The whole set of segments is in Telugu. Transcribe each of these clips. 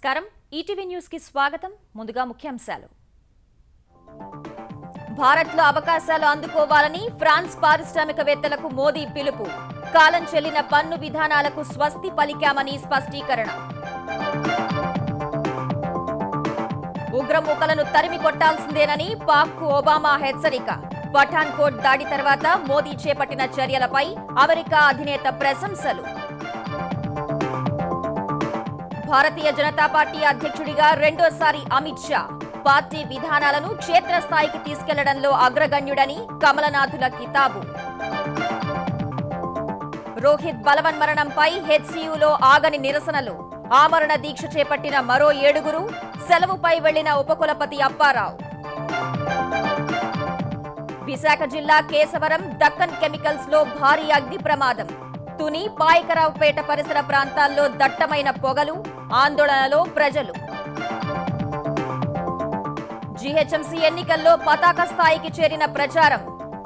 నమస్కారం ఈటీవీ న్యూస్ కి స్వాగతం ముందుగా ముఖ్యాంశాలు భారత్లో అవకాశాలు అందుకోవాలని ఫ్రాన్స్ పారిశ్రామికవేత్తలకు మోదీ పిలుపు కాలం చెల్లిన పన్ను విధానాలకు స్వస్తి పలికామని స్పష్టీకరణ ఉగ్రమూకలను తరిమి కొట్టాల్సిందేనని పాక్కు ఒబామా హెచ్చరిక పఠాన్కోట్ దాడి తర్వాత మోదీ చేపట్టిన చర్యలపై అమెరికా అధినేత ప్రశంసలు భారతీయ జనతా పార్టీ అధ్యక్షుడిగా రెండోసారి అమిత్ షా పార్టీ విధానాలను క్షేత్రస్థాయికి తీసుకెళ్లడంలో అగ్రగణ్యుడని కమలనాథుల కితాబు రోహిత్ బలవన్మరణంపై హెచ్సీయూలో ఆగని నిరసనలు ఆమరణ దీక్ష చేపట్టిన మరో 7 సెలవుపై వెళ్లిన ఉపకులపతి అప్పారావు విశాఖ జిల్లా కేశవరం దక్కన్ కెమికల్స్ లో భారీ అగ్ని ప్రమాదం తుని పాయకరావుపేట పరిసర ప్రాంతాల్లో దట్టమైన పొగలు ఆందోళనలో ప్రజలు జీహెచ్ఎంసీ ఎన్నికల్లో పతాక స్థాయికి చేరిన ప్రచారం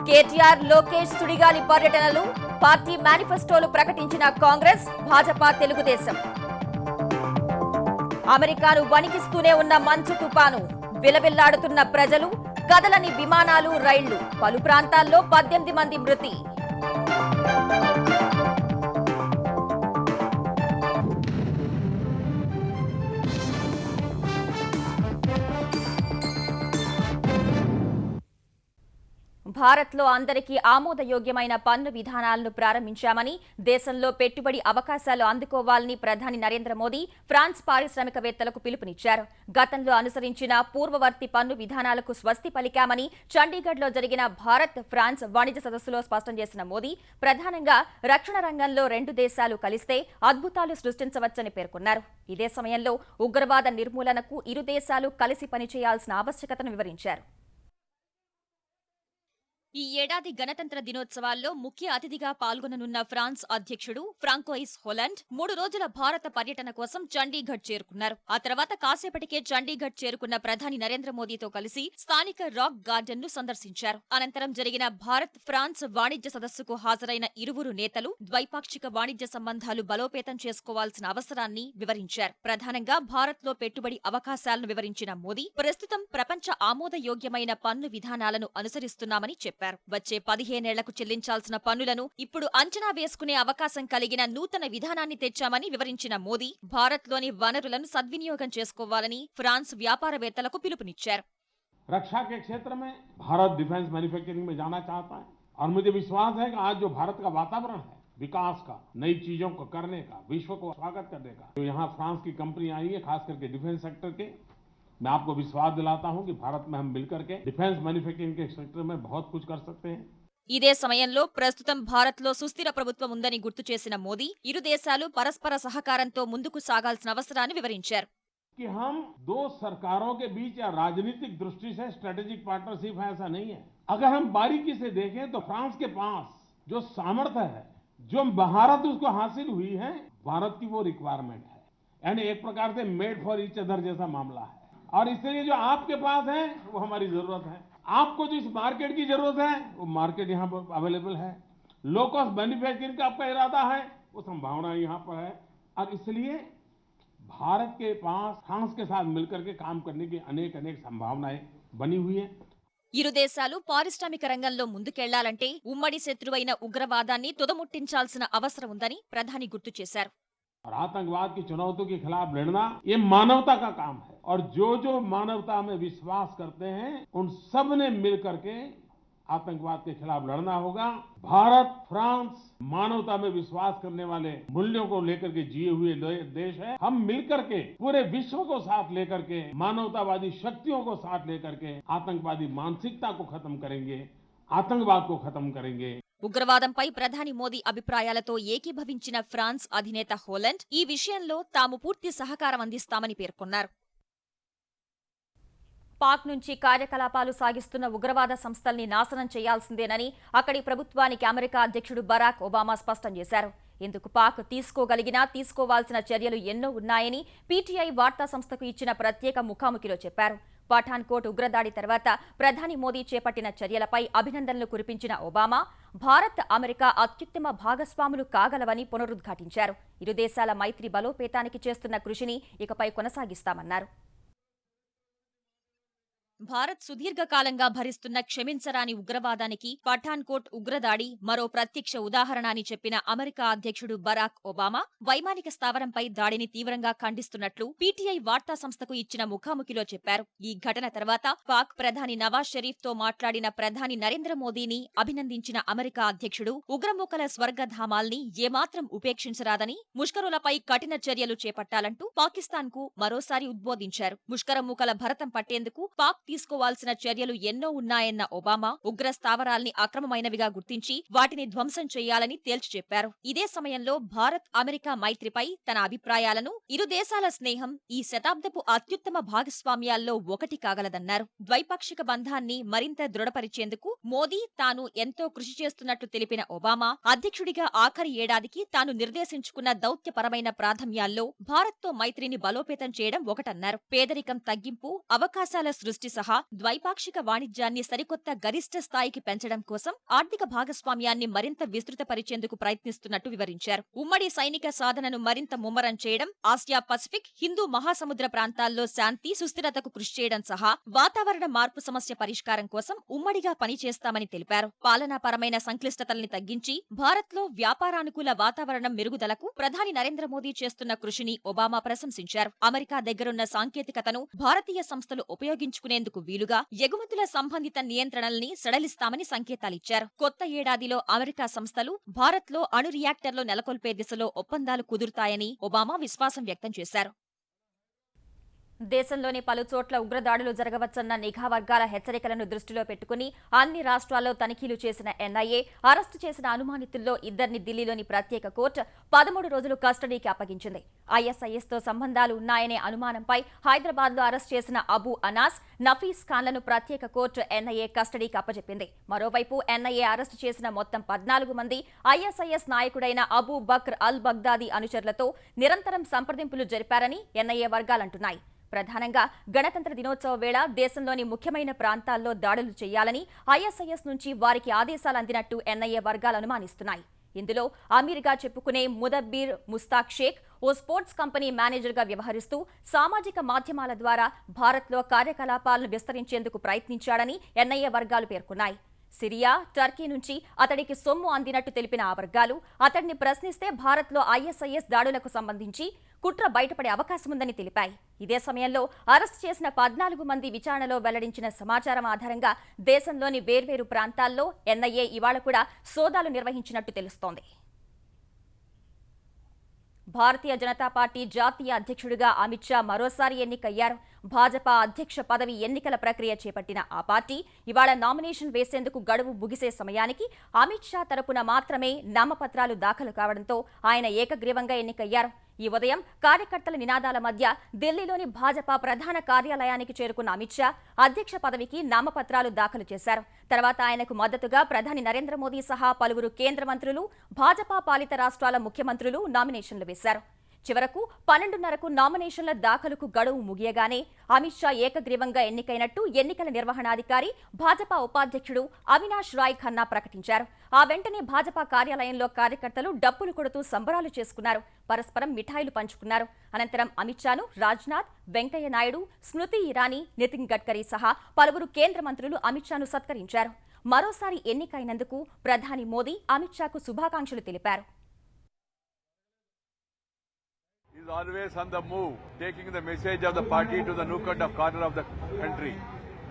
కేటీఆర్ లోకేష్ సుడిగాలి పర్యటనలు పార్టీ మేనిఫెస్టోలు ప్రకటించిన కాంగ్రెస్ భాజపా తెలుగుదేశం అమెరికాను వణికిస్తూనే ఉన్న మంచు తుపాను విలవిల్లాడుతున్న ప్రజలు కదలని విమానాలు రైళ్లు పలు ప్రాంతాల్లో 18 మంది మృతి భారత్లో అందరికీ ఆమోదయోగ్యమైన పన్ను విధానాలను ప్రారంభించామని దేశంలో పెట్టుబడి అవకాశాలు అందుకోవాలని ప్రధాని నరేంద్ర మోదీ ఫ్రాన్స్ పారిశ్రామికవేత్తలకు పిలుపునిచ్చారు గతంలో అనుసరించిన పూర్వవర్తి పన్ను విధానాలకు స్వస్తి పలికామని చండీగఢ్లో జరిగిన భారత్ ఫ్రాన్స్ వాణిజ్య సదస్సులో స్పష్టం చేసిన మోదీ ప్రధానంగా రక్షణ రంగంలో 2 దేశాలు కలిస్తే అద్భుతాలు సృష్టించవచ్చని పేర్కొన్నారు ఇదే సమయంలో ఉగ్రవాద నిర్మూలనకు ఇరు దేశాలు కలిసి పనిచేయాల్సిన ఆవశ్యకతను వివరించారు ఈ ఏడాది గణతంత్ర దినోత్సవాల్లో ముఖ్య అతిథిగా పాల్గొననున్న ఫ్రాన్స్ అధ్యక్షుడు ఫ్రాంకోయిస్ హోలాండ్ 3 రోజుల భారత పర్యటన కోసం చండీగఢ్ చేరుకున్నారు ఆ తర్వాత కాసేపటికే చండీగఢ్ చేరుకున్న ప్రధాని నరేంద్ర మోదీతో కలిసి స్థానిక రాక్ గార్డెన్ ను సందర్శించారు అనంతరం జరిగిన భారత్ ఫ్రాన్స్ వాణిజ్య సదస్సుకు హాజరైన ఇరువురు నేతలు ద్వైపాక్షిక వాణిజ్య సంబంధాలు బలోపేతం చేసుకోవాల్సిన అవసరాన్ని వివరించారు ప్రధానంగా భారత్ లో పెట్టుబడి అవకాశాలను వివరించిన మోదీ ప్రస్తుతం ప్రపంచ ఆమోదయోగ్యమైన పన్ను విధానాలను అనుసరిస్తున్నామని చెప్పారు వచ్చే 15 ఏళ్లకు చెల్లించాల్సిన పన్నులను ఇప్పుడు అంచనా వేసుకునే అవకాశం కలిగిన నూతన విధానాన్ని తెచ్చామని వివరించిన మోదీ భారత్లోని వనరులను సద్వినియోగం చేసుకోవాలని ఫ్రాన్స్ వ్యాపారవేత్తలకు పిలుపునిచ్చారు रक्षा के क्षेत्र में भारत डिफेंस मैन्युफैक्चरिंग में जाना चाहता है और मुझे विश्वास है कि आज जो भारत का वातावरण है विकास का नई चीजों को करने का विश्व को स्वागत करने का जो यहाँ फ्रांस की कंपनी आई है खास करके डिफेंस सेक्टर के मैं आपको विश्वास दिलाता हूं कि भारत में हम मिलकर के डिफेंस मैन्युफैक्चरिंग के सेक्टर में बहुत कुछ कर सकते हैं ఇదే సమయంలో ప్రస్తుతం భారత్లో సుస్థిర ప్రభుత్వం ఉందని గుర్తు చేసిన మోదీ ఇరు దేశాలు పరస్పర సహకారంతో ముందుకు సాగాల్సిన అవసరాన్ని వివరించారు कि हम 2 सरकारों के बीच या राजनीतिक दृष्टि से स्ट्रेटेजिक पार्टनरशिप है ऐसा नहीं है अगर हम बारीकी से देखें तो फ्रांस के पास जो सामर्थ्य है जो महारत उसको हासिल हुई है भारत की वो रिक्वायरमेंट है यानी एक प्रकार से मेड फॉर ईच अदर जैसा मामला है और इसलिए जो आपके पास है वो हमारी जरूरत है आपको जो इस मार्केट की जरूरत है वो मार्केट यहाँ पर अवेलेबल है लो कॉस्ट मैन्युफैक्चरिंग का आपका इरादा है वो संभावना यहाँ पर है और इसलिए भारत के पास फ्रांस के साथ मिलकर के काम करने की अनेक संभावनाएं बनी हुई है ఇరు దేశాలు పారిశ్రామిక రంగంలో ముందుకెళ్లాలంటే ఉమ్మడి శత్రువైన ఉగ్రవాదాన్ని తుదముట్టించాల్సిన అవసరం ఉందని ప్రధాని గుర్తు చేశారు और आतंकवाद की चुनौतियों के खिलाफ लड़ना ये मानवता का काम है और जो मानवता में विश्वास करते हैं उन सब ने मिलकर के आतंकवाद के खिलाफ लड़ना होगा भारत फ्रांस मानवता में विश्वास करने वाले मूल्यों को लेकर के जिए हुए देश है हम मिलकर के पूरे विश्व को साथ लेकर के मानवतावादी शक्तियों को साथ लेकर के आतंकवादी मानसिकता को खत्म करेंगे आतंकवाद को खत्म करेंगे ఉగ్రవాదంపై ప్రధాని మోదీ అభిప్రాయాలతో ఏకీభవించిన ఫ్రాన్స్ అధినేత హోలాండ్ ఈ విషయంలో తాము పూర్తి సహకారం అందిస్తామని పేర్కొన్నారు పాక్ నుంచి కార్యకలాపాలు సాగిస్తున్న ఉగ్రవాద సంస్థల్ని నాశనం చేయాల్సిందేనని అక్కడి ప్రభుత్వానికి అమెరికా అధ్యక్షుడు బరాక్ ఒబామా స్పష్టం చేశారు ఇందుకు పాక్ తీసుకోవాల్సిన చర్యలు ఎన్నో ఉన్నాయని పీటీఐ వార్తా సంస్థకు ఇచ్చిన ప్రత్యేక ముఖాముఖిలో చెప్పారు పఠాన్కోట్ ఉగ్రదాడి తర్వాత ప్రధాని మోదీ చేపట్టిన చర్యలపై అభినందనలు కురిపించిన ఒబామా భారత్, అమెరికా అత్యుత్తమ భాగస్వాములు కాగలవని పునరుద్ఘాటించారు. ఇరు దేశాల మైత్రి బలోపేతానికి చేస్తున్న కృషిని ఇకపై కొనసాగిస్తామన్నారు. భారత్ సుదీర్ఘకాలంగా భరిస్తున్న క్షమించరాని ఉగ్రవాదానికి పఠాన్కోట్ ఉగ్రదాడి మరో ప్రత్యక్ష ఉదాహరణ అని చెప్పిన అమెరికా అధ్యక్షుడు బరాక్ ఒబామా వైమానిక స్థావరంపై దాడిని తీవ్రంగా ఖండిస్తున్నట్లు పీటీఐ వార్తా సంస్థకు ఇచ్చిన ముఖాముఖిలో చెప్పారు. ఈ ఘటన తర్వాత పాక్ ప్రధాని నవాజ్ షరీఫ్ తో మాట్లాడిన ప్రధాని నరేంద్ర మోదీని అభినందించిన అమెరికా అధ్యక్షుడు ఉగ్రమూకల స్వర్గధామాల్ని ఏమాత్రం ఉపేక్షించరాదని, ముష్కరులపై కఠిన చర్యలు చేపట్టాలంటూ పాకిస్తాన్ కు మరోసారి ఉద్బోధించారు. ముష్కరమూకల భరతం పట్టేందుకు పాక్ తీసుకోవాల్సిన చర్యలు ఎన్నో ఉన్నాయన్న ఒబామా ఉగ్ర స్థావరాల్ని అక్రమమైనవిగా గుర్తించి వాటిని ధ్వంసం చేయాలని తేల్చి చెప్పారు. ఇదే సమయంలో భారత్, అమెరికా మైత్రిపై తన అభిప్రాయాలను ఇరు దేశాల స్నేహం ఈ శతాబ్దపు అత్యుత్తమ భాగస్వామ్యాల్లో ఒకటి కాగలదన్నారు. ద్వైపాక్షిక బంధాన్ని మరింత దృఢపరిచేందుకు మోదీ తాను ఎంతో కృషి చేస్తున్నట్లు తెలిపిన ఒబామా అధ్యక్షుడిగా ఆఖరి ఏడాదికి తాను నిర్దేశించుకున్న దౌత్యపరమైన ప్రాధాన్యాల్లో భారత్తో మైత్రిని బలోపేతం చేయడం ఒకటన్నారు. పేదరికం తగ్గింపు, అవకాశాల సృష్టి సహా ద్వైపాక్షిక వాణిజ్యాన్ని సరికొత్త గరిష్ట స్థాయికి పెంచడం కోసం ఆర్థిక భాగస్వామ్యాన్ని మరింత విస్తృతపరిచేందుకు ప్రయత్నిస్తున్నట్టు వివరించారు. ఉమ్మడి సైనిక సాధనను మరింత ముమ్మరం చేయడం, ఆసియా పసిఫిక్, హిందూ మహాసముద్ర ప్రాంతాల్లో శాంతి, సుస్థిరతకు కృషి చేయడం సహా వాతావరణ మార్పు సమస్య పరిష్కారం కోసం ఉమ్మడిగా పనిచేస్తామని తెలిపారు. పాలనాపరమైన సంక్లిష్టతల్ని తగ్గించి భారత్లో వ్యాపారానుకూల వాతావరణం మెరుగుదలకు ప్రధాని నరేంద్ర మోదీ చేస్తున్న కృషిని ఒబామా ప్రశంసించారు. అమెరికా దగ్గరున్న సాంకేతికతను భారతీయ సంస్థలు ఉపయోగించుకునేందుకు వీలుగా ఎగుమతుల సంబంధిత నియంత్రణల్ని సడలిస్తామని సంకేతాలిచ్చారు. కొత్త ఏడాదిలో అమెరికా సంస్థలు భారత్లో అణు రియాక్టర్లు నెలకొల్పే దిశలో ఒప్పందాలు కుదురుతాయని ఒబామా విశ్వాసం వ్యక్తం చేశారు. దేశంలోని పలుచోట్ల ఉగ్రదాడులు జరగవచ్చన్న నిఘా వర్గాల హెచ్చరికలను దృష్టిలో పెట్టుకుని అన్ని రాష్ట్రాల్లో తనిఖీలు చేసిన ఎన్ఐఏ అరెస్టు చేసిన అనుమానితుల్లో ఇద్దరిని ఢిల్లీలోని ప్రత్యేక కోర్టు 13 రోజులు కస్టడీకి అప్పగించింది. ఐఎస్ఐఎస్తో సంబంధాలు ఉన్నాయనే అనుమానంపై హైదరాబాద్లో అరెస్ట్ చేసిన అబూ అనాస్, నఫీస్ ఖాన్లను ప్రత్యేక కోర్టు ఎన్ఐఏ కస్టడీకి అప్పచెప్పింది. మరోవైపు ఎన్ఐఏ అరెస్టు చేసిన మొత్తం 14 మంది ఐఎస్ఐఎస్ నాయకుడైన అబూ బక్ర్ అల్ బగ్దాదీ అనుచరులతో నిరంతరం సంప్రదింపులు జరిపారని ఎన్ఐఏ వర్గాలంటున్నాయి. ప్రధానంగా గణతంత్ర దినోత్సవ వేళ దేశంలోని ముఖ్యమైన ప్రాంతాల్లో దాడులు చేయాలని ఐఎస్ఐఎస్ నుంచి వారికి ఆదేశాలు అందినట్టు ఎన్ఐఏ వర్గాలు అనుమానిస్తున్నాయి. ఇందులో అమీర్గా చెప్పుకునే ముదబ్బీర్ ముస్తాక్ షేక్ ఓ స్పోర్ట్స్ కంపెనీ మేనేజర్గా వ్యవహరిస్తూ సామాజిక మాధ్యమాల ద్వారా భారత్లో కార్యకలాపాలను విస్తరించేందుకు ప్రయత్నించాడని ఎన్ఐఏ వర్గాలు పేర్కొన్నాయి. సిరియా, టర్కీ నుంచి అతడికి సొమ్ము అందినట్టు తెలిపిన ఆ వర్గాలు అతడిని ప్రశ్నిస్తే భారత్లో ఐఎస్ఐఎస్ దాడులకు సంబంధించి కుట్ర బయటపడే అవకాశముందని తెలిపాయి. ఇదే సమయంలో అరెస్టు చేసిన 14 మంది విచారణలో వెల్లడించిన సమాచారం ఆధారంగా దేశంలోని వేర్వేరు ప్రాంతాల్లో ఎన్ఐఏ ఇవాళ కూడా సోదాలు నిర్వహించినట్టు తెలుస్తోంది. భారతీయ జనతా పార్టీ జాతీయ అధ్యక్షుడిగా అమిత్ షా మరోసారి ఎన్నికయ్యారు. భాజపా అధ్యక్ష పదవి ఎన్నికల ప్రక్రియ చేపట్టిన ఆ పార్టీ ఇవాళ నామినేషన్ వేసేందుకు గడువు ముగిసే సమయానికి అమిత్ షా తరపున మాత్రమే నామపత్రాలు దాఖలు కావడంతో ఆయన ఏకగ్రీవంగా ఎన్నికయ్యారు. ఈ ఉదయం కార్యకర్తల నినాదాల మధ్య ఢిల్లీలోని భాజపా ప్రధాన కార్యాలయానికి చేరుకున్న అమిత్ షా అధ్యక్ష పదవికి నామపత్రాలు దాఖలు చేశారు. తర్వాత ఆయనకు మద్దతుగా ప్రధాని నరేంద్ర మోదీ సహా పలువురు కేంద్ర మంత్రులు, భాజపా పాలిత రాష్ట్రాల ముఖ్యమంత్రులు నామినేషన్లు వేశారు. చివరకు 12:30కు నామినేషన్ల దాఖలుకు గడువు ముగియగానే అమిత్ షా ఏకగ్రీవంగా ఎన్నికైనట్టు ఎన్నికల నిర్వహణాధికారి, భాజపా ఉపాధ్యక్షుడు అవినాష్ రాయ్ ఖన్నా ప్రకటించారు. ఆ వెంటనే భాజపా కార్యాలయంలో కార్యకర్తలు డప్పులు కొడుతూ సంబరాలు చేసుకున్నారు. పరస్పరం మిఠాయిలు పంచుకున్నారు. అనంతరం అమిత్ షాను రాజ్నాథ్, వెంకయ్య నాయుడు, స్మృతి ఇరానీ, నితిన్ గడ్కరీ సహా పలువురు కేంద్ర మంత్రులు అమిత్ షాను సత్కరించారు. మరోసారి ఎన్నికైనందుకు ప్రధాని మోదీ అమిత్ షాకు శుభాకాంక్షలు తెలిపారు. He is always on the move, taking the message of the party to the nook and corner of the country.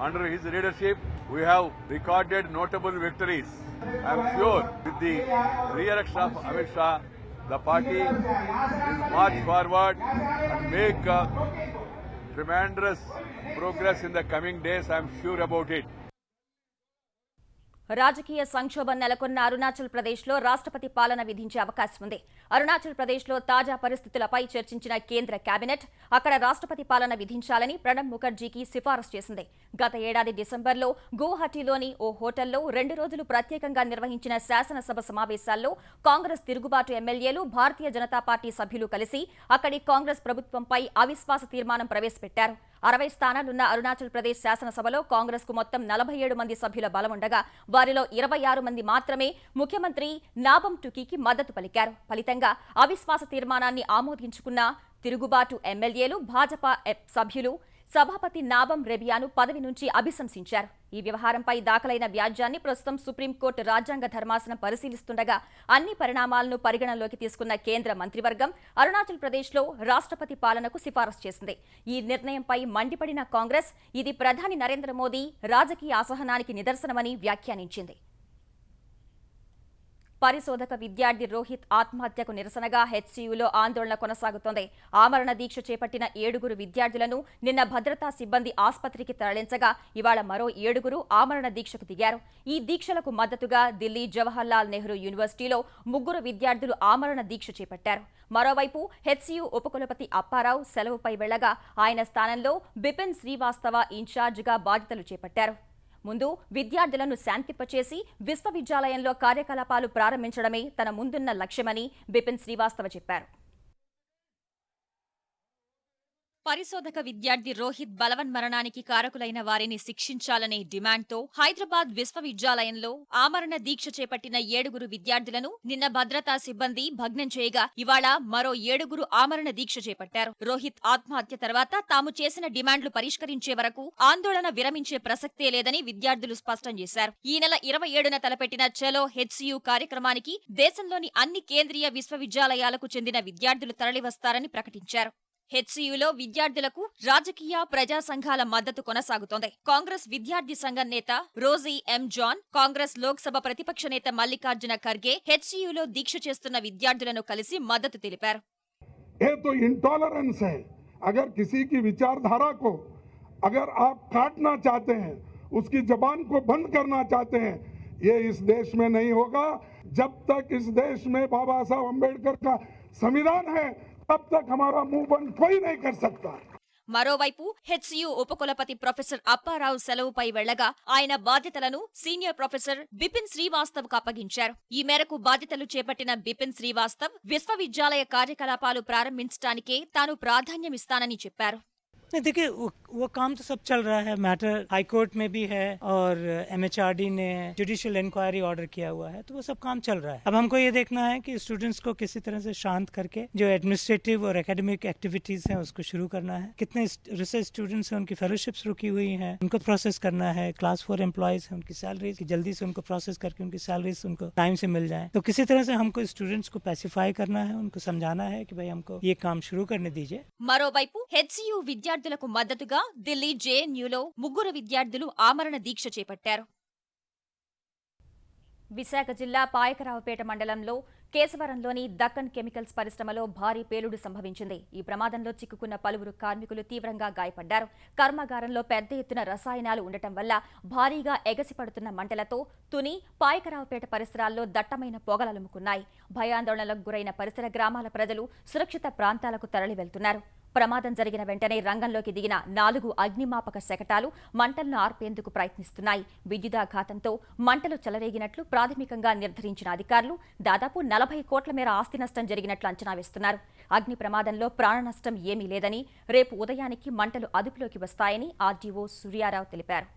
Under his leadership, we have recorded notable victories. I am sure with the re-election of Amit Shah, the party will march forward and make tremendous progress in the coming days. I am sure about it. రాజకీయ సంక్షోభం నెలకొన్న అరుణాచల్ ప్రదేశ్లో రాష్ట్రపతి పాలన విధించే అవకాశం ఉంది. అరుణాచల్ ప్రదేశ్లో తాజా పరిస్థితులపై చర్చించిన కేంద్ర కేబినెట్ అక్కడ రాష్ట్రపతి పాలన విధించాలని ప్రణబ్ ముఖర్జీకి సిఫారసు చేసింది. గత ఏడాది డిసెంబర్లో గువాహటిలోని ఓ హోటల్లో 2 రోజులు ప్రత్యేకంగా నిర్వహించిన శాసనసభ సమావేశాల్లో కాంగ్రెస్ తిరుగుబాటు ఎమ్మెల్యేలు, భారతీయ జనతా పార్టీ సభ్యులు కలిసి అక్కడి కాంగ్రెస్ ప్రభుత్వంపై అవిశ్వాస తీర్మానం ప్రవేశపెట్టారు. 60 స్థానాలున్న అరుణాచల్ ప్రదేశ్ శాసనసభలో కాంగ్రెస్ కు మొత్తం 47 మంది సభ్యుల బలం ఉండగా వారిలో 26 మంది మాత్రమే ముఖ్యమంత్రి నాబమ్ టుకీకి మద్దతు పలికారు. ఫలితంగా అవిశ్వాస తీర్మానాన్ని ఆమోదించుకున్న తిరుగుబాటు ఎమ్మెల్యేలు, భాజపా సభ్యులు సభాపతి నాబమ్ రెబియాను పదవి నుంచి అభిశంసించారు. ఈ వ్యవహారంపై దాఖలైన వ్యాజ్యాన్ని ప్రస్తుతం సుప్రీంకోర్టు రాజ్యాంగ ధర్మాసనం పరిశీలిస్తుండగా అన్ని పరిణామాలను పరిగణనలోకి తీసుకున్న కేంద్ర మంత్రివర్గం అరుణాచల్ ప్రదేశ్లో రాష్ట్రపతి పాలనకు సిఫారసు చేసింది. ఈ నిర్ణయంపై మండిపడిన కాంగ్రెస్ ఇది ప్రధాని నరేంద్ర మోదీ రాజకీయ అసహనానికి నిదర్శనమని వ్యాఖ్యానించింది. పరిశోధక విద్యార్థి రోహిత్ ఆత్మహత్యకు నిరసనగా హెచ్సీయూలో ఆందోళన కొనసాగుతోంది. ఆమరణ దీక్ష చేపట్టిన 7 విద్యార్థులను నిన్న భద్రతా సిబ్బంది ఆసుపత్రికి తరలించగా ఇవాళ మరో 7 ఆమరణ దీక్షకు దిగారు. ఈ దీక్షలకు మద్దతుగా ఢిల్లీ జవహర్లాల్ నెహ్రూ యూనివర్సిటీలో 3 విద్యార్థులు ఆమరణ దీక్ష చేపట్టారు. మరోవైపు హెచ్సీయూ ఉపకులపతి అప్పారావు సెలవుపై వెళ్లగా ఆయన స్థానంలో బిపిన్ శ్రీవాస్తవ ఇన్ఛార్జిగా బాధ్యతలు చేపట్టారు. ముందు విద్యార్థులను శాంతింపచేసి విశ్వవిద్యాలయంలో కార్యకలాపాలు ప్రారంభించడమే తన ముందున్న లక్ష్యమని బిపిన్ శ్రీవాస్తవ చెప్పారు. పరిశోధక విద్యార్థి రోహిత్ బలవన్మరణానికి కారకులైన వారిని శిక్షించాలనే డిమాండ్తో హైదరాబాద్ విశ్వవిద్యాలయంలో ఆమరణ దీక్ష చేపట్టిన 7 విద్యార్థులను నిన్న భద్రతా సిబ్బంది భగ్నం చేయగా ఇవాళ మరో 7 ఆమరణ దీక్ష చేపట్టారు. రోహిత్ ఆత్మహత్య తర్వాత తాము చేసిన డిమాండ్లు పరిష్కరించే వరకు ఆందోళన విరమించే ప్రసక్తే లేదని విద్యార్థులు స్పష్టం చేశారు. ఈ నెల 27న తలపెట్టిన చలో హెచ్సీయూ కార్యక్రమానికి దేశంలోని అన్ని కేంద్రీయ విశ్వవిద్యాలయాలకు చెందిన విద్యార్థులు తరలివస్తారని ప్రకటించారు. హెచ్సీయూలో విద్యార్థులకు రాజకీయ ప్రజా సంఘాల మద్దతు కొనసాగుతోంది. కాంగ్రెస్ విద్యార్థి సంఘం నేత రోజీ ఎం జాన్, కాంగ్రెస్ లోక్సభ ప్రతిపక్ష నేత మల్లికార్జున ఖర్గే హెచ్సీయూలో దీక్ష చేస్తున్న విద్యార్థులను కలిసి మద్దతు తెలిపారు. ये तो इंटॉलरेंस है। अगर किसी की विचारधारा को अगर आप काटना चाहते हैं, उसकी जबान को बंद करना चाहते हैं, ये इस देश में नहीं होगा। जब तक इस देश में बाबा साहब अम्बेडकर का संविधान है तब तक हमारा मुंह बंद कोई नहीं कर सकता। మరోవైపు హెచ్సీయూ ఉపకులపతి ప్రొఫెసర్ అప్పారావు సెలవుపై వెళ్లగా ఆయన బాధ్యతలను సీనియర్ ప్రొఫెసర్ బిపిన్ శ్రీవాస్తవ్కు అప్పగించారు. ఈ మేరకు బాధ్యతలు చేపట్టిన బిపిన్ శ్రీవాస్తవ్ విశ్వవిద్యాలయ కార్యకలాపాలు ప్రారంభించడానికే తాను ప్రాధాన్యమిస్తానని చెప్పారు. देखिए वो काम तो सब चल रहा है. मैटर हाईकोर्ट में भी है और एमएचआरडी ने जुडिशियल इंक्वायरी ऑर्डर किया हुआ है, तो वो सब काम चल रहा है. अब हमको ये देखना है कि स्टूडेंट्स को किसी तरह से शांत करके जो एडमिनिस्ट्रेटिव और एकेडमिक एक्टिविटीज हैं उसको शुरू करना है. कितने रिसर्च स्टूडेंट्स हैं उनकी फेलोशिप्स रुकी हुई हैं, उनको प्रोसेस करना है. क्लास 4 एम्प्लॉयज हैं, उनकी सैलरीज जल्दी से उनको प्रोसेस करके उनकी सैलरीज उनको टाइम से मिल जाए. तो किसी तरह से हमको स्टूडेंट्स को पैसिफाई करना है, उनको समझाना है कि भाई हमको ये काम शुरू करने दीजिए. మరోవైపు హెచ్సీయూ విద్యార్థులకు మద్దతుగా ఢిల్లీ జేఎన్యూలో 3 విద్యార్థులు ఆమరణ దీక్ష చేపట్టారు. విశాఖ జిల్లా పాయకరావుపేట మండలంలో కేశవరంలోని దక్కన్ కెమికల్స్ పరిశ్రమలో భారీ పేలుడు సంభవించింది. ఈ ప్రమాదంలో చిక్కుకున్న పలువురు కార్మికులు తీవ్రంగా గాయపడ్డారు. కర్మాగారంలో పెద్ద ఎత్తున రసాయనాలు ఉండటం వల్ల భారీగా ఎగసిపడుతున్న మంటలతో తుని, పాయకరావుపేట పరిసరాల్లో దట్టమైన పొగలలుముకున్నాయి. భయాందోళనలకు గురైన పరిసర గ్రామాల ప్రజలు సురక్షిత ప్రాంతాలకు తరలి వెళ్తున్నారు. ప్రమాదం జరిగిన వెంటనే రంగంలోకి దిగిన 4 అగ్నిమాపక శకటాలు మంటలను ఆర్పేందుకు ప్రయత్నిస్తున్నాయి. విద్యుదాఘాతంతో మంటలు చెలరేగినట్లు ప్రాథమికంగా నిర్ధారించిన అధికారులు దాదాపు 40 కోట్ల మేర ఆస్తి నష్టం జరిగినట్లు అంచనా వేస్తున్నారు. అగ్ని ప్రమాదంలో ప్రాణ నష్టం ఏమీ లేదని, రేపు ఉదయానికి మంటలు అదుపులోకి వస్తాయని ఆర్డీఓ సూర్యారావు తెలిపారు.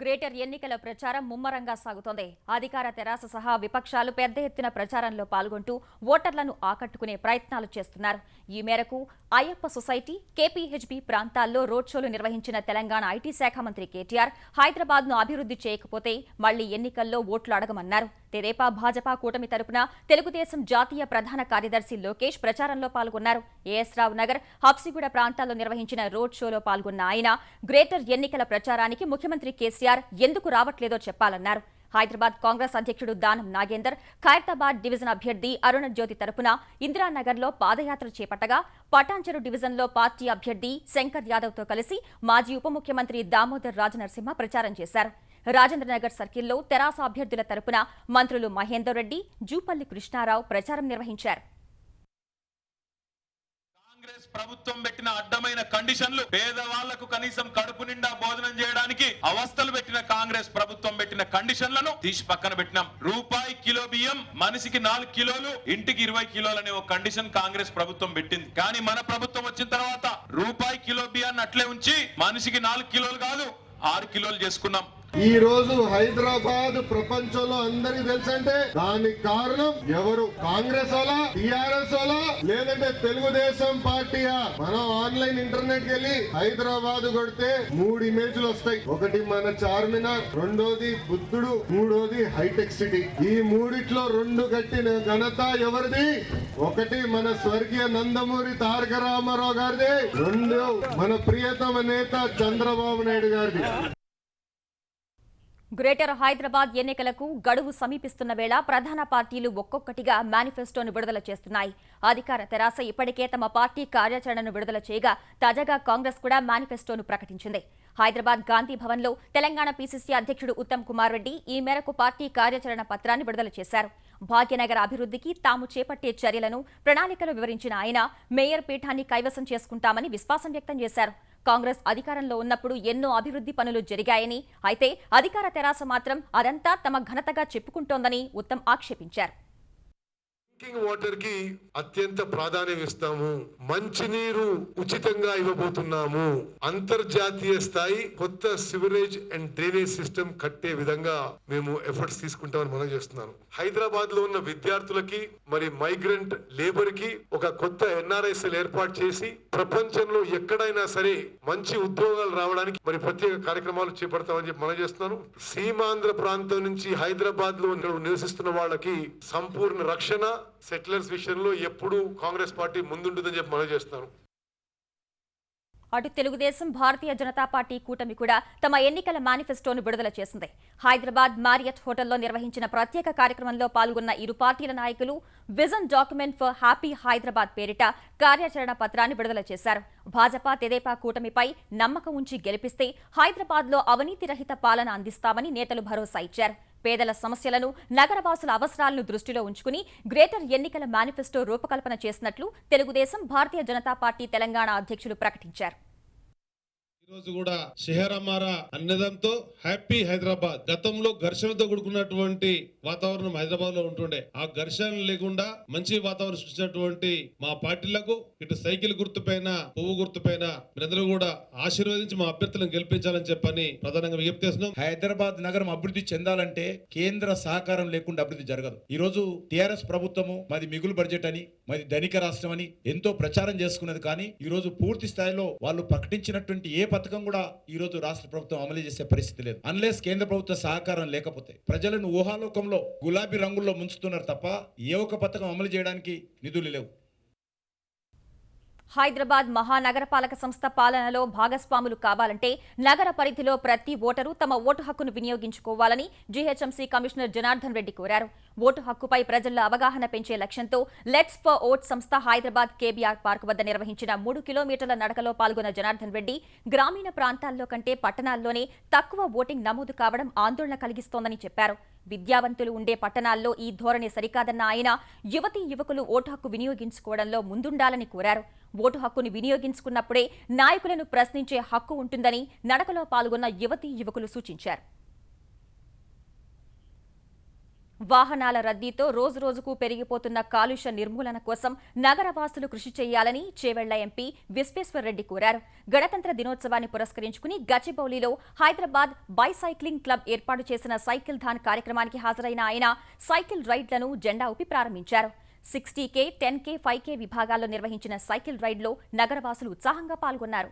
గ్రేటర్ ఎన్నికల ప్రచారం ముమ్మరంగా సాగుతోంది. అధికార తెరాస సహా విపక్షాలు పెద్ద ఎత్తున ప్రచారంలో పాల్గొంటూ ఓటర్లను ఆకట్టుకునే ప్రయత్నాలు చేస్తున్నారు. ఈ మేరకు అయ్యప్ప సొసైటీ, కేపీహెచ్బీ ప్రాంతాల్లో రోడ్ షోలు నిర్వహించిన తెలంగాణ ఐటీ శాఖ మంత్రి కేటీఆర్ హైదరాబాద్ను అభివృద్ధి చేయకపోతే మళ్లీ ఎన్నికల్లో ఓట్లు అడగమన్నారు. తెదేపా, భాజపా కూటమి తరపున తెలుగుదేశం జాతీయ ప్రధాన కార్యదర్శి లోకేష్ ప్రచారంలో పాల్గొన్నారు. ఏఎస్ రావు నగర్, హబ్సిగూడ ప్రాంతాల్లో నిర్వహించిన రోడ్ షోలో పాల్గొన్న ఆయన గ్రేటర్ ఎన్నికల ప్రచారానికి ముఖ్యమంత్రి కేసీఆర్ ఎందుకు రావట్లేదో చెప్పాలన్నారు. హైదరాబాద్ కాంగ్రెస్ అధ్యక్షుడు దానం నాగేందర్ ఖైరతాబాద్ డివిజన్ అభ్యర్థి అరుణ జ్యోతి తరపున ఇందిరానగర్లో పాదయాత్ర చేపట్టగా, పటాన్చెరు డివిజన్లో పార్టీ అభ్యర్థి శంకర్ యాదవ్తో కలిసి మాజీ ఉప ముఖ్యమంత్రి దామోదర్ రాజనరసింహ ప్రచారం చేశారు. రాజేంద్రనగర్ సర్కిల్లో తెరాస అభ్యర్థుల తరపున మంత్రులు మహేందర్ రెడ్డి, జూపల్లి కృష్ణారావు ప్రచారం నిర్వహించారు. కాంగ్రెస్ ప్రభుత్వం పెట్టిన అడ్డమైన కండిషన్లు పేదవాళ్లకు కనీసం కడుపు నిండా భోజనం చేయడానికి అవస్థలు పెట్టిన కాంగ్రెస్ ప్రభుత్వం పెట్టిన పెట్టిన కండిషన్లను తీసి పక్కన పెట్టినాం. రూపాయి కిలో బియ్యం మనిషికి 4 కిలోలు, ఇంటికి 20 కిలోలు అనే ఒక కండిషన్ కాంగ్రెస్ ప్రభుత్వం పెట్టింది. కానీ మన ప్రభుత్వం వచ్చిన తర్వాత రూపాయి కిలో బియ్యాన్ని అట్లే ఉంచి మనిషికి 4 కిలోలు కాదు 6 కిలోలు చేసుకున్నాం. ఈ రోజు హైదరాబాద్ ప్రపంచంలో అందరికి తెలుసంటే దానికి కారణం ఎవరు? కాంగ్రెస్ వాళ్ళ, టిఆర్ఎస్ వాళ్ళ, లేదంటే తెలుగుదేశం పార్టీయా? మనం ఆన్లైన్ ఇంటర్నెట్ కెళ్ళి హైదరాబాద్ కొడితే 3 ఇమేజ్లు వస్తాయి. ఒకటి మన చార్మినార్, రెండోది బుద్ధుడు, మూడోది హైటెక్ సిటీ. ఈ మూడిట్లో 2 కట్టిన ఘనత ఎవరిది? ఒకటి మన స్వర్గీయ నందమూరి తారక రామారావు గారిది, 2 మన ప్రియతమ నేత చంద్రబాబు నాయుడు గారిది. గ్రేటర్ హైదరాబాద్ ఎన్నికలకు గడువు సమీపిస్తున్న వేళ ప్రధాన పార్టీలు ఒక్కొక్కటిగా మేనిఫెస్టోను విడుదల చేస్తున్నాయి. అధికార తెరాస ఇప్పటికే తమ పార్టీ కార్యాచరణను విడుదల చేయగా తాజాగా కాంగ్రెస్ కూడా మేనిఫెస్టోను ప్రకటించింది. హైదరాబాద్ గాంధీ భవన్లో తెలంగాణ పీసీసీ అధ్యక్షుడు ఉత్తమ్ కుమార్ రెడ్డి ఈ మేరకు పార్టీ కార్యాచరణ పత్రాన్ని విడుదల చేశారు. భాగ్యనగర్ అభివృద్ధికి తాము చేపట్టే చర్యలను ప్రణాళికలు వివరించిన ఆయన మేయర్ పీఠాన్ని కైవసం చేసుకుంటామని విశ్వాసం వ్యక్తం చేశారు. కాంగ్రెస్ అధికారంలో ఉన్నప్పుడు ఎన్నో అభివృద్ధి పనులు జరిగాయని, అయితే అధికార తెరాస మాత్రం అదంతా తమ ఘనతగా చెప్పుకుంటోందని ఉత్తమ్ ఆక్షేపించారు. డ్రింకింగ్ వాటర్ కి అత్యంత ప్రాధాన్యం ఇస్తాము. మంచినీరు ఉచితంగా ఇవ్వబోతున్నాము. అంతర్జాతీయ స్థాయి కొత్త సివరేజ్ అండ్ డ్రైనేజ్ సిస్టమ్ కట్టే విధంగా మేము ఎఫర్ట్స్ తీసుకుంటామని మనం చేస్తున్నాను. హైదరాబాద్ లో ఉన్న విద్యార్థులకి మరి మైగ్రెంట్ లేబర్ కి ఒక కొత్త ఎన్ఆర్ఐసీఎల్ ఏర్పాటు చేసి ప్రపంచంలో ఎక్కడైనా సరే మంచి ఉద్యోగాలు రావడానికి మరి ప్రత్యేక కార్యక్రమాలు చేపడతామని చెప్పి మనం చేస్తున్నాను. సీమాంధ్ర ప్రాంతం నుంచి హైదరాబాద్ లో నివసిస్తున్న వాళ్ళకి సంపూర్ణ రక్షణ, సెటిలర్స్ విషయంలో ఎప్పుడు కాంగ్రెస్ పార్టీ ముందుంటుందని చెప్పి మనం చేస్తాను. అటు తెలుగుదేశం, భారతీయ జనతా పార్టీ కూటమి కూడా తమ ఎన్నికల మేనిఫెస్టోను విడుదల చేసింది. హైదరాబాద్ మారియట్ హోటల్లో నిర్వహించిన ప్రత్యేక కార్యక్రమంలో పాల్గొన్న ఇరు పార్టీల నాయకులు vision document for happy Hyderabad పేరిట కార్యాచరణ పత్రాన్ని విడుదల చేశారు. భాజపా తెదేపా కూటమిపై నమ్మకం ఉంచి గెలిపిస్తే హైదరాబాద్లో అవినీతి రహిత పాలన అందిస్తామని నేతలు భరోసా ఇచ్చారు. పేదల సమస్యలను, నగరవాసుల అవసరాలను దృష్టిలో ఉంచుకుని గ్రేటర్ ఎన్నికల మేనిఫెస్టో రూపకల్పన చేసినట్లు తెలుగుదేశం, భారతీయ జనతా పార్టీ తెలంగాణ అధ్యక్షులు ప్రకటించారు. ఈరోజు కూడా షెహర్ హమారా అన్నదంతో హ్యాపీ హైదరాబాద్. గతంలో ఘర్షణతో కూడుకున్నటువంటి వాతావరణం హైదరాబాద్ లో ఉంటుండే, ఆ ఘర్షణ లేకుండా మంచి వాతావరణం సృష్టించినటువంటి మా పార్టీలకు ఇటు సైకిల్ గుర్తుపైన, పువ్వు గుర్తుపైన మీరందరూ కూడా ఆశీర్వదించి మా అభ్యర్థులను గెలిపించాలని చెప్పని ప్రధానంగా విజ్ఞప్తి చేస్తున్నాం. హైదరాబాద్ నగరం అభివృద్ధి చెందాలంటే కేంద్ర సహకారం లేకుండా అభివృద్ధి జరగదు. ఈ రోజు టిఆర్ఎస్ ప్రభుత్వము మాది మిగులు బడ్జెట్ అని, మాది ధనిక రాష్ట్రం అని ఎంతో ప్రచారం చేసుకున్నది. కానీ ఈ రోజు పూర్తి స్థాయిలో వాళ్ళు ప్రకటించినటువంటి ఏ పథకం కూడా ఈ రోజు రాష్ట్ర ప్రభుత్వం అమలు చేసే పరిస్థితి లేదు. అన్లెస్ కేంద్ర ప్రభుత్వ సహకారం లేకపోతే ప్రజలను ఊహాలోకంలో గులాబీ రంగుల్లో ముంచుతున్నారు తప్ప ఏ ఒక్క పథకం అమలు చేయడానికి నిధులు లేవు. హైదరాబాద్ మహానగరపాలక సంస్థ పాలనలో భాగస్వాములు కావాలంటే నగర పరిధిలో ప్రతి ఓటరు తమ ఓటు హక్కును వినియోగించుకోవాలని జీహెచ్ఎంసీ కమిషనర్ జనార్దన్ రెడ్డి కోరారు. ఓటు హక్కుపై ప్రజల్లో అవగాహన పెంచే లక్ష్యంతో లెట్స్ ఫర్ ఓట్ సంస్థ హైదరాబాద్ కేబీఆర్ పార్క్ వద్ద నిర్వహించిన 3 కిలోమీటర్ల నడకలో పాల్గొన్న జనార్దన్ రెడ్డి గ్రామీణ ప్రాంతాల్లో కంటే పట్టణాల్లోనే తక్కువ ఓటింగ్ నమోదు కావడం ఆందోళన కలిగిస్తోందని చెప్పారు. విద్యావంతులు ఉండే పట్టణాల్లో ఈ ధోరణి సరికాదన్న ఆయన యువతీ యువకులు ఓటు హక్కు వినియోగించుకోవడంలో ముందుండాలని కోరారు. ఓటు హక్కును వినియోగించుకున్నప్పుడే నాయకులను ప్రశ్నించే హక్కు ఉంటుందని నడకలో పాల్గొన్న యువతీ యువకులు సూచించారు. వాహనాల రద్దీతో రోజురోజుకు పెరిగిపోతున్న కాలుష్య నిర్మూలన కోసం నగరవాసులు కృషి చేయాలని చేవెళ్ల ఎంపీ విశ్వేశ్వర్రెడ్డి కోరారు. గణతంత్ర దినోత్సవాన్ని పురస్కరించుకుని గచ్చిబౌలిలో హైదరాబాద్ బైసైక్లింగ్ క్లబ్ ఏర్పాటు చేసిన సైకిల్ థాన్ కార్యక్రమానికి హాజరైన ఆయన సైకిల్ రైడ్లను జెండా ఊపి ప్రారంభించారు. 60K, 10K, 5K విభాగాల్లో నిర్వహించిన సైకిల్ రైడ్లో నగరవాసులు ఉత్సాహంగా పాల్గొన్నారు.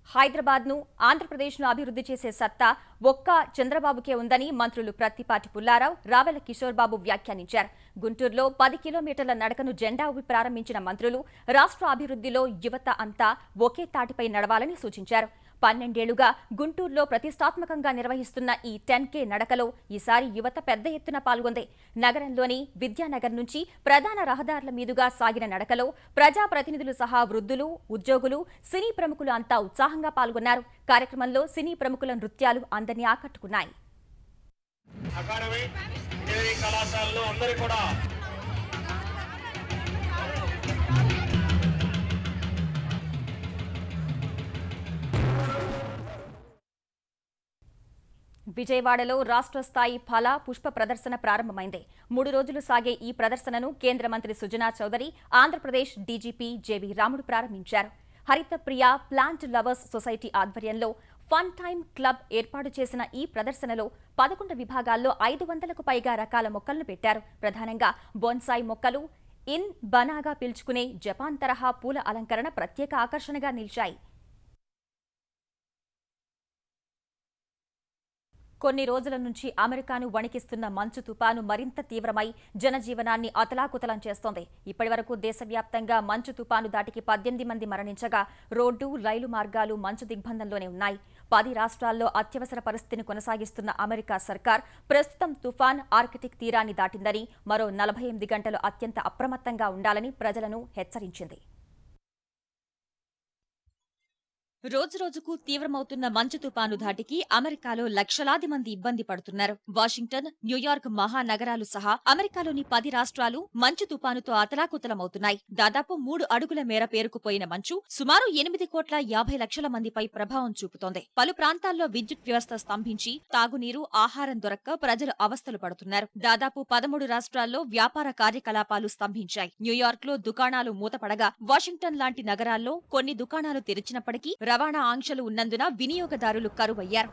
హైదరాబాద్ను ఆంధ్రప్రదేశ్ను అభివృద్ధి చేసే సత్తా ఒక్క చంద్రబాబుకే ఉందని మంత్రులు ప్రత్తిపాటి పుల్లారావు, రావెల కిషోర్ బాబు వ్యాఖ్యానించారు. గుంటూరులో 10 కిలోమీటర్ల నడకను జెండా ఊపి ప్రారంభించిన మంత్రులు రాష్ట్ర అభివృద్ధిలో యువత అంతా ఒకే తాటిపై నడవాలని సూచించారు. 12 ఏళ్లుగా గుంటూరులో ప్రతిష్టాత్మకంగా నిర్వహిస్తున్న ఈ 10K నడకలో ఈసారి యువత పెద్ద ఎత్తున పాల్గొంది. నగరంలోని విద్యానగర్ నుంచి ప్రధాన రహదారుల మీదుగా సాగిన నడకలో ప్రజాప్రతినిధులు సహా వృద్ధులు, ఉద్యోగులు, సినీ ప్రముఖులు అంతా ఉత్సాహంగా పాల్గొన్నారు. కార్యక్రమంలో సినీ ప్రముఖుల నృత్యాలు అందరినీ ఆకట్టుకున్నాయి. విజయవాడలో రాష్ట్ర స్థాయి ఫల పుష్ప ప్రదర్శన ప్రారంభమైంది. 3 రోజులు సాగే ఈ ప్రదర్శనను కేంద్ర మంత్రి సుజనా చౌదరి, ఆంధ్రప్రదేశ్ డీజీపీ జేవీ రాముడు ప్రారంభించారు. హరిత ప్రియ ప్లాంట్ లవర్స్ సొసైటీ ఆధ్వర్యంలో ఫన్ టైమ్ క్లబ్ ఏర్పాటు చేసిన ఈ ప్రదర్శనలో 11 విభాగాల్లో 500కు పైగా రకాల మొక్కలను పెట్టారు. ప్రధానంగా బోన్సాయి మొక్కలు, ఇన్ బనాగా పిలుచుకునే జపాన్ తరహా పూల అలంకరణ ప్రత్యేక ఆకర్షణగా నిలిచాయి. కొన్ని రోజుల నుంచి అమెరికాను వణికిస్తున్న మంచు తుపాను మరింత తీవ్రమై జనజీవనాన్ని అతలాకుతలం చేస్తోంది. ఇప్పటివరకు దేశవ్యాప్తంగా మంచు తుపాను దాటికి 18 మంది మరణించగా రోడ్డు, రైలు మార్గాలు మంచు దిగ్బంధంలోనే ఉన్నాయి. 10 రాష్ట్రాల్లో అత్యవసర పరిస్థితిని కొనసాగిస్తున్న అమెరికా సర్కార్ ప్రస్తుతం తుఫాన్ ఆర్కిటిక్ తీరాన్ని దాటిందని, మరో 48 గంటలు అత్యంత అప్రమత్తంగా ఉండాలని ప్రజలను హెచ్చరించింది. రోజురోజుకు తీవ్రమవుతున్న మంచు తుపాను ధాటికి అమెరికాలో లక్షలాది మంది ఇబ్బంది పడుతున్నారు. వాషింగ్టన్, న్యూయార్క్ మహానగరాలు సహా అమెరికాలోని 10 రాష్ట్రాలు మంచు తుపానుతో అతలాకుతలమవుతున్నాయి. దాదాపు 3 అడుగుల మేర పేరుకుపోయిన మంచు సుమారు 8,50,00,000 మందిపై ప్రభావం చూపుతోంది. పలు ప్రాంతాల్లో విద్యుత్ వ్యవస్థ స్తంభించి తాగునీరు, ఆహారం దొరక్క ప్రజలు అవస్థలు పడుతున్నారు. దాదాపు 13 రాష్ట్రాల్లో వ్యాపార కార్యకలాపాలు స్తంభించాయి. న్యూయార్క్ లో దుకాణాలు మూతపడగా వాషింగ్టన్ లాంటి నగరాల్లో కొన్ని దుకాణాలు తెరిచినప్పటికీ రవాణా ఆంక్షలు ఉన్నందున వినియోగదారులు కరువయ్యారు.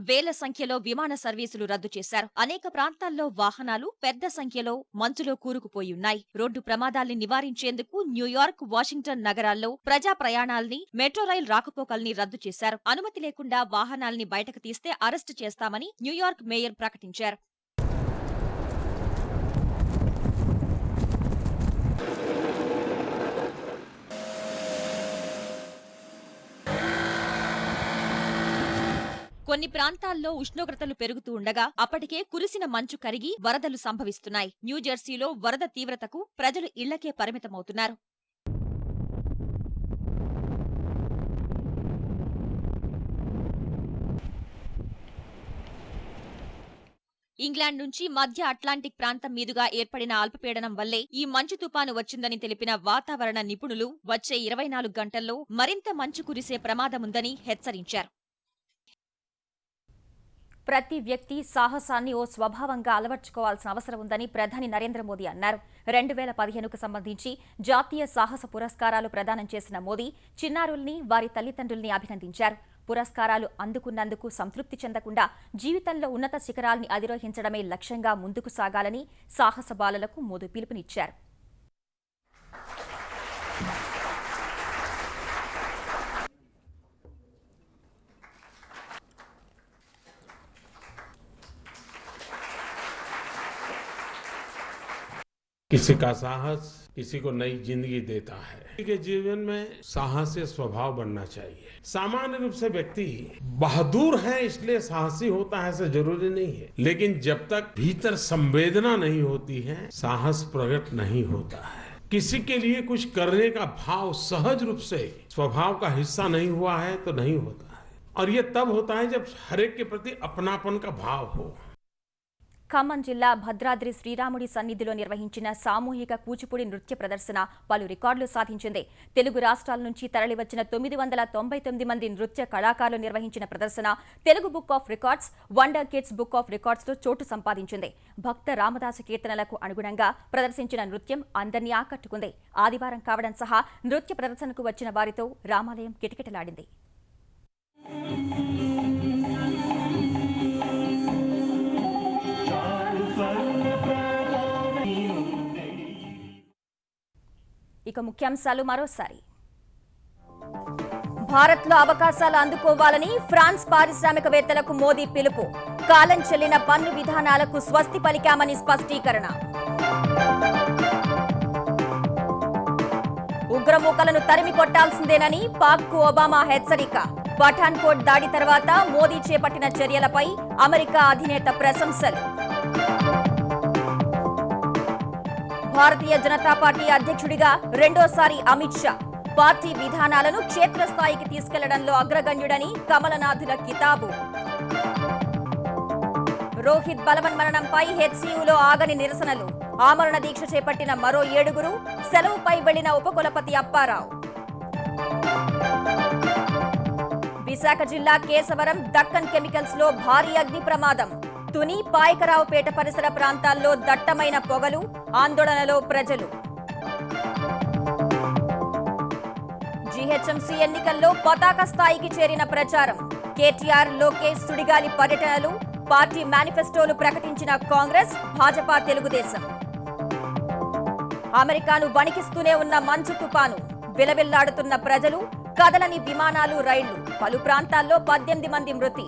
వేల సంఖ్యలో విమాన సర్వీసులు రద్దు చేశారు. అనేక ప్రాంతాల్లో వాహనాలు పెద్ద సంఖ్యలో మంచులో కూరుకుపోయి ఉన్నాయి. రోడ్డు ప్రమాదాల్ని నివారించేందుకు న్యూయార్క్, వాషింగ్టన్ నగరాల్లో ప్రజా ప్రయాణాల్ని, మెట్రో రైల్ రాకపోకల్ని రద్దు చేశారు. అనుమతి లేకుండా వాహనాల్ని బయటకు తీస్తే అరెస్టు చేస్తామని న్యూయార్క్ మేయర్ ప్రకటించారు. కొన్ని ప్రాంతాల్లో ఉష్ణోగ్రతలు పెరుగుతూ ఉండగా అప్పటికే కురిసిన మంచు కరిగి వరదలు సంభవిస్తున్నాయి. న్యూజెర్సీలో వరద తీవ్రతకు ప్రజలు ఇళ్లకే పరిమితమవుతున్నారు. ఇంగ్లాండ్ నుంచి మధ్య అట్లాంటిక్ ప్రాంతం మీదుగా ఏర్పడిన అల్పపీడనం వల్లే ఈ మంచు తుపాను వచ్చిందని తెలిపిన వాతావరణ నిపుణులు వచ్చే 24 గంటల్లో మరింత మంచు కురిసే ప్రమాదముందని హెచ్చరించారు. ప్రతి వ్యక్తి సాహసాన్ని ఓ స్వభావంగా అలవర్చుకోవాల్సిన అవసరం ఉందని ప్రధాని నరేంద్ర మోదీ అన్నారు. 2015కు సంబంధించి జాతీయ సాహస పురస్కారాలు ప్రదానం చేసిన మోదీ చిన్నారుల్ని, వారి తల్లిదండ్రుల్ని అభినందించారు. పురస్కారాలు అందుకున్నందుకు సంతృప్తి చెందకుండా జీవితంలో ఉన్నత శిఖరాల్ని అధిరోహించడమే లక్ష్యంగా ముందుకు సాగాలని సాహస బాలలకు మోదీ పిలుపునిచ్చారు. किसी का साहस किसी को नई जिंदगी देता है. किसी के जीवन में साहसी स्वभाव बनना चाहिए. सामान्य रूप से व्यक्ति बहादुर है इसलिए साहसी होता है ऐसा जरूरी नहीं है, लेकिन जब तक भीतर संवेदना नहीं होती है साहस प्रकट नहीं होता है. किसी के लिए कुछ करने का भाव सहज रूप से स्वभाव का हिस्सा नहीं हुआ है तो नहीं होता है, और ये तब होता है जब हर एक के प्रति अपनापन का भाव हो. ఖమ్మం జిల్లా భద్రాద్రి శ్రీరాముడి సన్నిధిలో నిర్వహించిన సామూహిక కూచిపూడి నృత్య ప్రదర్శన పలు రికార్డులు సాధించింది. తెలుగు రాష్ట్రాల నుంచి తరలివచ్చిన 999 మంది నృత్య కళాకారులు నిర్వహించిన ప్రదర్శన Telugu book of records, wonder kids book of రికార్డ్స్లో చోటు సంపాదించింది. భక్త రామదాస కీర్తనలకు అనుగుణంగా ప్రదర్శించిన నృత్యం అందరినీ ఆకట్టుకుంది. ఆదివారం కావడం సహా నృత్య ప్రదర్శనకు వచ్చిన వారితో రామాలయం కిటకిటలాడింది. ఇక ముఖ్యాంశాలు మరోసారి. భారత్లో అవకాశాలు అందుకోవాలని ఫ్రాన్స్ పారిశ్రామికవేత్తలకు మోదీ పిలుపు. కాలం చెల్లిన పన్ను విధానాలకు స్వస్తి పలికామని స్పష్టీకరణ. ఉగ్రమూకలను తరిమి కొట్టాల్సిందేనని పాక్కు ఒబామా హెచ్చరిక. పఠాన్కోట్ దాడి తర్వాత మోదీ చేపట్టిన చర్యలపై అమెరికా అధినేత ప్రశంసలు. భారతీయ జనతా పార్టీ అధ్యక్షుడిగా రెండోసారి అమిత్ షా. పార్టీ విధానాలను క్షేత్రస్థాయికి తీసుకెళ్లడంలో అగ్రగణ్యుడని కమలనాథుల కితాబు. రోహిత్ బలవన్మరణంపై హెచ్సీయూలో ఆగని నిరసనలు. ఆమరణ దీక్ష చేపట్టిన మరో 7 సెలవుపై వెళ్లిన ఉపకులపతి అప్పారావు. విశాఖ జిల్లా కేశవరం దక్కన్ కెమికల్స్ లో భారీ అగ్ని ప్రమాదం. తుని పాయకరావుపేట పరిసర ప్రాంతాల్లో దట్టమైన పొగలు, ఆందోళనలో ప్రజలు. జీహెచ్ఎంసీ ఎన్నికల్లో పతాక స్థాయికి చేరిన ప్రచారం. కేటీఆర్, లోకేష్ సుడిగాలి పర్యటనలు, పార్టీ మేనిఫెస్టోలు ప్రకటించిన కాంగ్రెస్, భాజపా, తెలుగుదేశం. అమెరికాను వణికిస్తూనే ఉన్న మంచు తుపాను. విలవిల్లాడుతున్న ప్రజలు, కదలని విమానాలు, రైళ్లు. పలు ప్రాంతాల్లో 18 మంది మృతి.